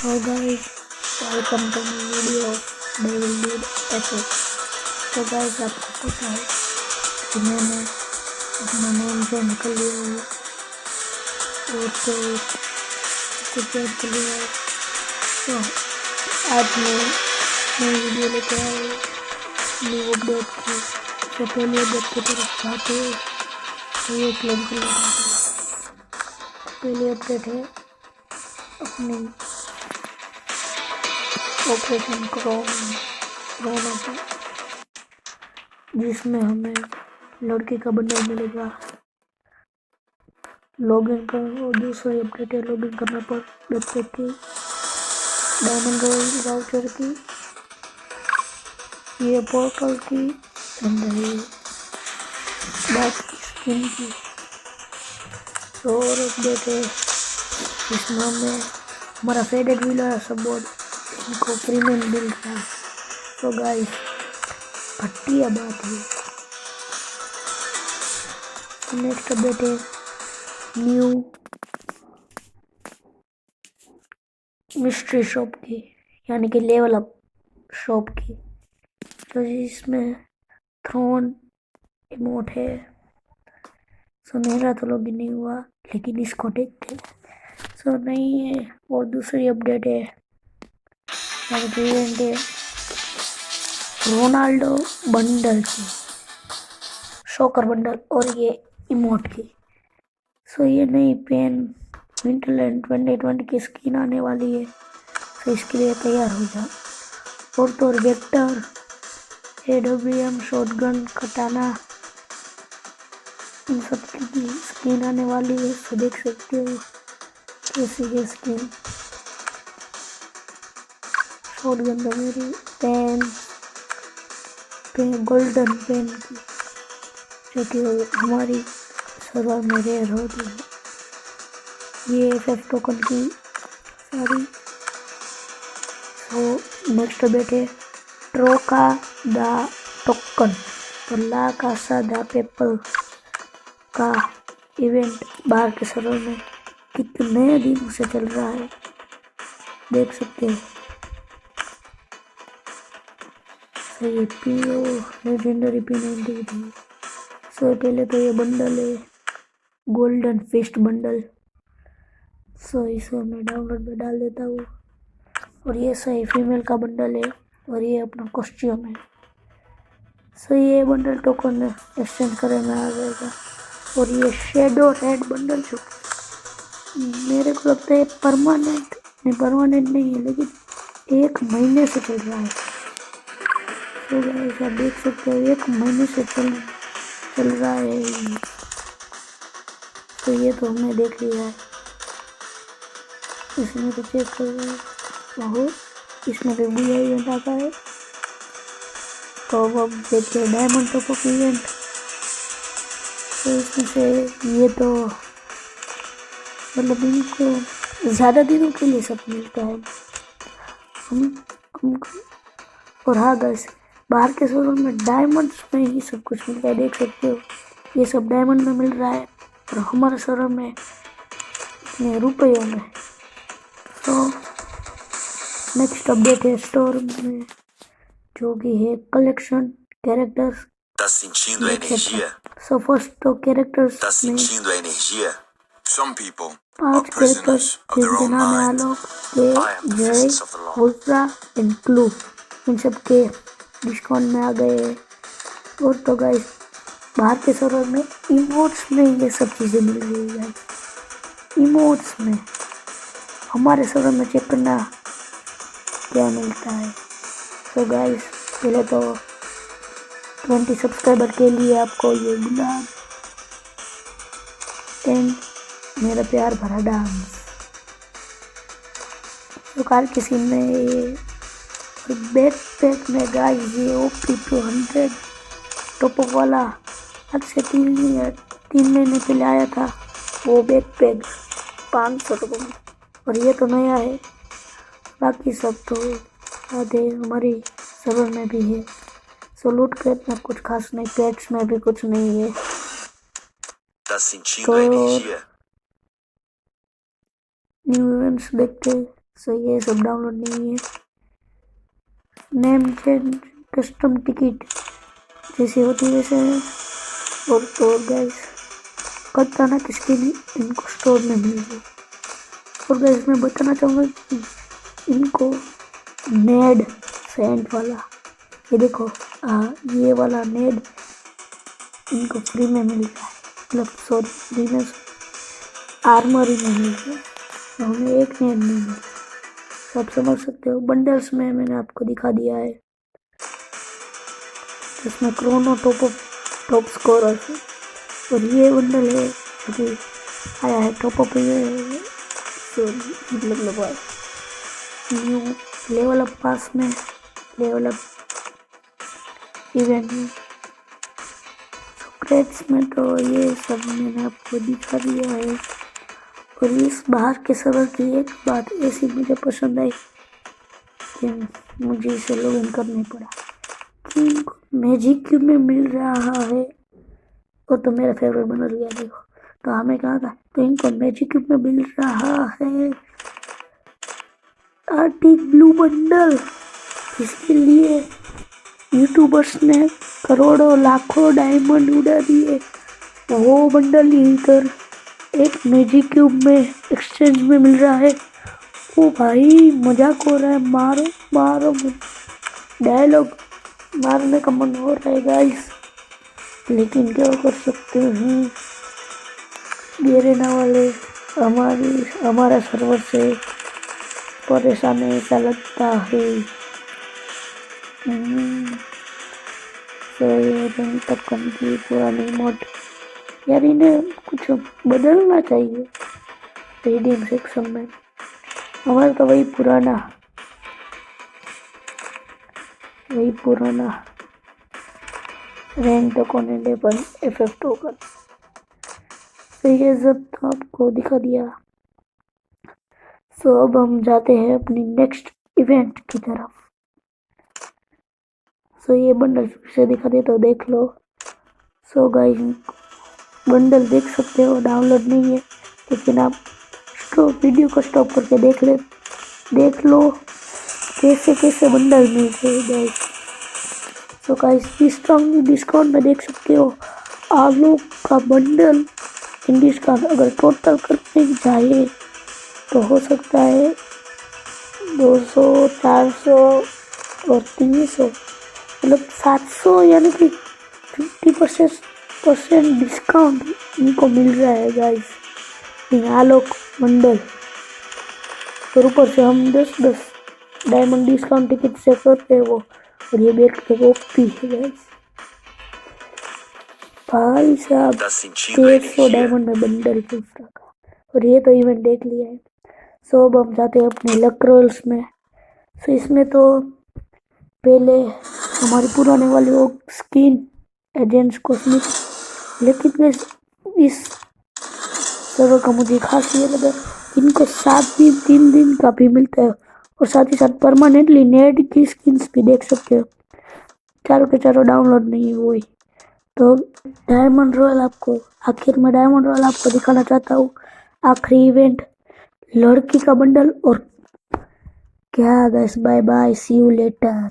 Hi guys, welcome to my video of Devil Dude Epic। तो guys आपको पता है कि मैंने अपना नेम चेंज कर लिया है और तो कुछ चेंज कर लिया है। तो आज मैं नई वीडियो लेके आया हूँ न्यू अपडेट की। तो पहले अपडेट की तरफ जाते हैं तो ये क्लेम कर लेना है। पहली अपडेट है अपनी ऑपरेशन कोरोना का, जिसमें हमें लड़की का बंडल मिलेगा। लॉगिन करो और दूसरी अपडेट है लॉगिन करने पर बैकपैक की, डायमंड रॉयल वाउचर की, ये पोर्टल की एंड ये डार्क स्किन की। तो और अपडेट है इसमें हमें हमारा फेडेड व्हीलर सपोर्ट इनको प्रीमियम मिल रहा है। तो गाइस घटिया बात है। नेक्स्ट अपडेट है न्यू मिस्ट्री शॉप की, यानी कि लेवल अप शॉप की। तो इसमें थ्रोन इमोट है। सो मेरा तो लॉगिन नहीं हुआ, लेकिन इसको देखते सो नहीं है। और दूसरी अपडेट है यानी कि इवेंट है रोनाल्डो बंडल की, शॉकर बंडल और ये इमोट की। सो ये नई पेन विंटरलैंड 2020 की स्किन आने वाली है, तो इसके लिए तैयार हो जाओ। और तो वेक्टर AWM शॉटगन कटाना इन सब की स्किन आने वाली है। तो देख सकते हो कैसी है स्किन। शॉटगन तो मेरी पेन गोल्डन पेन की, जो कि हमारी सर्वर में रेयर होती है। ये FF टोकन की सारी। तो नेक्स्ट अपडेट है ट्रोका द टोकन। तो ला कासा द पेपल का इवेंट बाहर के सर्वर में कितने दिनों से चल रहा है देख सकते हैं। तो ये PO लेजेंडरी P90 थी। सो पहले तो ये बंडल है गोल्डन फिस्ट बंडल। सो इसको मैं डाउनलोड में डाल देता हूँ। और ये सही फीमेल का बंडल है और ये अपना कॉस्ट्यूम है। सो ये बंडल टोकन एक्सचेंज करने में आ जाएगा। और ये शेडो रेड बंडल जो मेरे को लगता है परमानेंट नहीं है, लेकिन 1 महीने से चल रहा है। तो गाइस आप देख सकते हो 1 महीने से चल रहा है। तो ये तो हमने देख लिया है। इसमें तो चेक कर रहे हैं, इसमें तो भी इवेंट आता है। तो अब देखते हैं डायमंड टॉप अप इवेंट। तो इसमें से ये तो मतलब इनको ज़्यादा दिनों के लिए सब मिलता है हमको। और हाँ गाइस, बाहर के शोरूम में डायमंड्स में ही सब कुछ मिलता है, देख सकते हो ये सब डायमंड में मिल रहा है और हमारे शोरूम में इतने रुपयों में। तो नेक्स्ट अपडेट है स्टोर में, जो कि है collection characters. Tá sentindo a energia? So first तो कैरेक्टर्स Tá में sentindo a energia? Some people are 5 prisoners characters of their जिनके own नाम है mind. Alok, I am the Jai, fists of the law. Ultra and clue. इन सब के discount में आ गए। और तो गाइस बाहर के सर्वर में इमोट्स में ये सब चीज़ें मिल रही है गाइस। इमोट्स में हमारे सर्वर में चेक करना क्या मिलता है। तो गाइस पहले तो 20 सब्सक्राइबर के लिए आपको ये गुलाब एंड मेरा प्यार भरा डांस। तो कार की सीन में ये बैकपैक में गाइस ये OP 200 टॉपअप वाला आज से 3 महीने पहले आया था। वो बैकपैक 500 टॉपअप। और ये तो नया है, बाकी सब तो आधे हमारी सर्वर में भी है। सो लूट के इतना कुछ खास नहीं, पेट्स में भी कुछ नहीं है। Tá sentindo a energia? New events देखते सो ये सब डाउनलोड नहीं है। नेम चेंज कस्टम टिकट जैसी होती है वैसे है। और तो गाइस कटता ना किसके लिए इनको स्टोर में मिल गई। और गाइस मैं बताना चाहूँगा कि इनको नेड सेंट वाला ये देखो ये वाला नेड इनको फ्री में मिल रहा है, मतलब सॉरी फ्री में आर्मरी में मिल रहा है, तो हमें एक नेड नहीं मिल रहा। तो आप समझ सकते हो बंडल्स में मैंने आपको दिखा दिया है जिसमें क्रोनो टॉप स्कोर है। और ये बंडल है जो कि आया है टॉपअप मतलब न्यू लेवल अप पास में लेवल अप इवेंट में। स्क्रैच में तो ये सब मैंने आपको दिखा दिया है। और इस बाहर के सर्वर की एक बात ऐसी मुझे पसंद आई कि मुझे इसे लॉगिन करना पड़ा कि इनको मैजिक क्यूब में मिल रहा है। और तो मेरा फेवरेट बंडल गया देखो, तो हमें कहा था तो इनको मैजिक क्यूब में मिल रहा है आर्टिक ब्लू बंडल, जिसके लिए यूट्यूबर्स ने करोड़ों लाखों डायमंड उड़ा दिए। वो बंडल इधर एक मैजिक क्यूब में एक्सचेंज में मिल रहा है। ओ भाई मजाक हो रहा है, मारो मारो, डायलॉग मारने का मन हो रहा है गाइस, लेकिन क्या कर सकते हैं, गेरेना वाले हमारा सर्वर से परेशान ऐसा लगता है। तो ये रैंक तक की पुरानी मोड यार, इन्हें कुछ बदलना चाहिए रिडीम सेक्शन में। हमारा तो वही पुराना रैंक तक होने दे पर FF टोकन। तो ये सब तो आपको दिखा दिया। सो अब हम जाते हैं अपनी नेक्स्ट इवेंट की तरफ। सो ये बंडल फिर से दिखा दे तो देख लो। सो गाइस बंडल देख सकते हो, डाउनलोड नहीं है, लेकिन आप वीडियो को स्टॉप करके देख लो कैसे कैसे बंडल मिलते हैं guys. So guys strong discount में देख सकते हो आलोक का बंडल इन डिस्काउंट अगर टोटल करने जाए तो हो सकता है 200, 400 और 300, मतलब 700, यानी कि 50% डिस्काउंट इनको मिल रहा है गाइस इन आलोक बंडल। और ऊपर से हम 10 डायमंड डिस्काउंट टिकट से करते हैं वो, और ये बैठ के ओपी है गाइस। भाई साहब 150 डायमंड में बंडल दूसरा का, और ये तो इवेंट देख लिया है। सो अब हम जाते हैं अपने लक रॉयल्स में। सो इसमें तो पहले हमारी पुराने वाली वो स्किन एजेंट्स कॉस्मिक, लेकिन इस सर्वर का मुझे खास ये लगा इनको 7 दिन 3 दिन का भी मिलता है, और साथ ही साथ परमानेंटली नेट की स्किन्स भी देख सकते हो। चारों के चारों डाउनलोड नहीं है वही। तो डायमंड रॉयल आखिर में डायमंड रॉयल आपको दिखाना चाहता हूँ। आखिरी इवेंट लड़की का बंडल। और क्या guys, bye bye, see you letter.